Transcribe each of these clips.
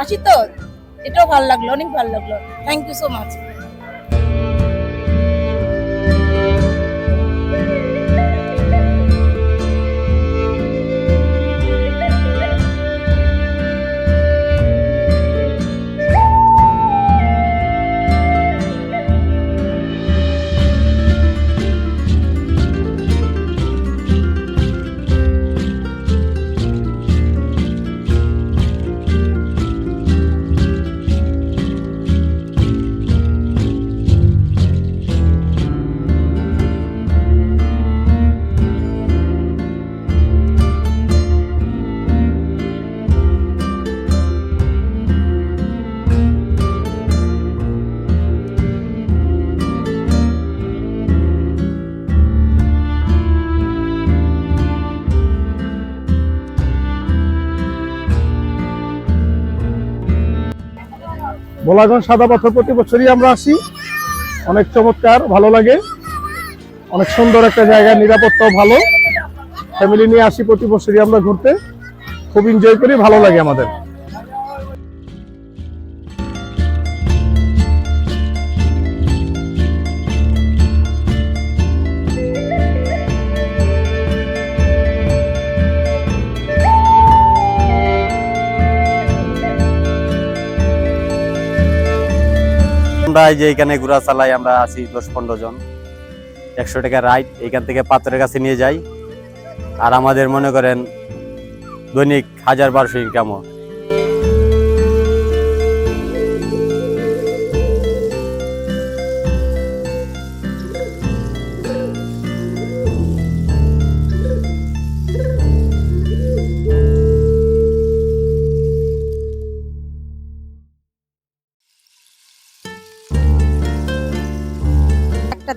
আসি তো, এটাও ভালো লাগলো, অনেক ভালো লাগলো। Thank you so much. Bholaganj সাদা পাথর প্রতি বছরই আমরা আসি, অনেক চমৎকার, ভালো লাগে, অনেক সুন্দর একটা জায়গা, নিরাপত্তাও ভালো। ফ্যামিলি নিয়ে আসি প্রতি বছরই আমরা ঘুরতে, খুব এনজয় করি, ভালো লাগে আমাদের। আমরা এই যে এখানে ঘোরা চালাই, আমরা আছি 10-15 জন, 100 টাকা রাইড, এখান থেকে পাথরের কাছে নিয়ে যাই। আর আমাদের মনে করেন দৈনিক 1000-1200 ইনকামও।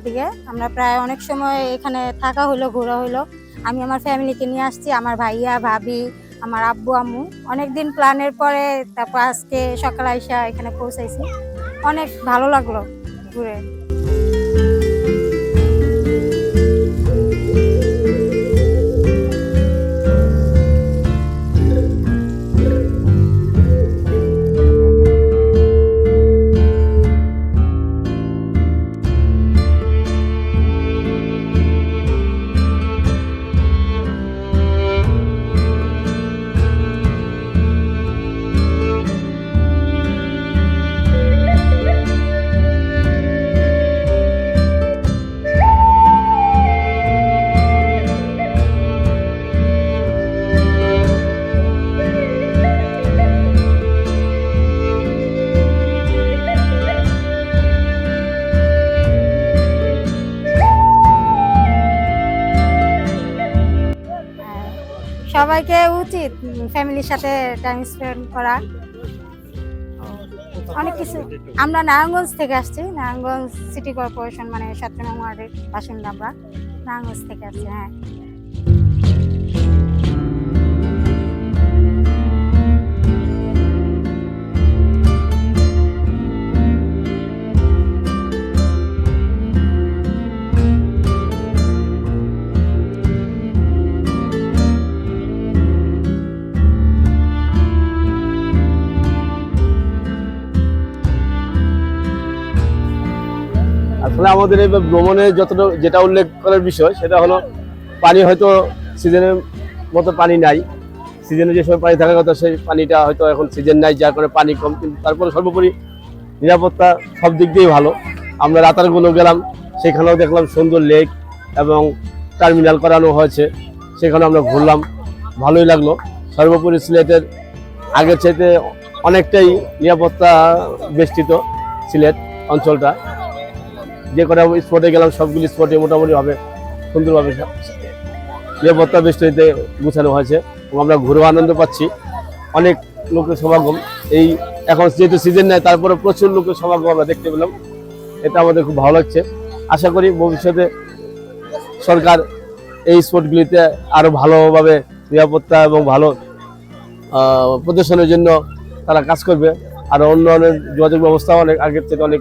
দিকে আমরা প্রায় অনেক সময় এখানে থাকা হলো, ঘোরা হলো। আমি আমার ফ্যামিলিকে নিয়ে আসছি, আমার ভাইয়া ভাবি, আমার আব্বু আম্মু, অনেকদিন প্ল্যানের পরে তারপর আজকে সকালে আইসা এখানে পৌঁছাইছি। অনেক ভালো লাগলো ঘুরে। সবাইকে উচিত ফ্যামিলির সাথে টাইম স্পেন্ড করা। অনেক কিছু। আমরা নারায়ণগঞ্জ থেকে আসছি, নারায়ণগঞ্জ সিটি কর্পোরেশন মানে 7 নং ওয়ার্ডের বাসিন্দা। আমরা নারায়ণগঞ্জ থেকে আসছি। হ্যাঁ, আসলে আমাদের এই ভ্রমণে যেটা উল্লেখ করার বিষয় সেটা হলো পানি হয়তো সিজনের মতো পানি নাই, সিজনে যে সময় পানি থাকার কথা সেই পানিটা হয়তো এখন সিজন নাই, যার কারণে পানি কম, কিন্তু তারপরে সর্বোপরি নিরাপত্তা সব দিক দিয়েই ভালো। আমরা রাতারগুলো গেলাম, সেখানেও দেখলাম সুন্দর লেক এবং টার্মিনাল করানো হয়েছে, সেখানে আমরা ঘুরলাম, ভালোই লাগলো। সর্বোপরি সিলেটের আগের চাইতে অনেকটাই নিরাপত্তা বেষ্টিত সিলেট অঞ্চলটা। যে কটা স্পটে গেলাম সবগুলি স্পটে মোটামুটিভাবে সুন্দরভাবে নিরাপত্তা বেষ্টিতে গুছানো হয়েছে এবং আমরা ঘুরেও আনন্দ পাচ্ছি। অনেক লোকের সমাগম, এই এখন যেহেতু সিজন নেই তারপরে প্রচুর লোকের সমাগম আমরা দেখতে পেলাম, এটা আমাদের খুব ভালো লাগছে। আশা করি ভবিষ্যতে সরকার এই স্পটগুলিতে আরো ভালোভাবে নিরাপত্তা এবং ভালো প্রদর্শনের জন্য তারা কাজ করবে। আর উন্নয়নের যোগাযোগ ব্যবস্থা অনেক আগের থেকে অনেক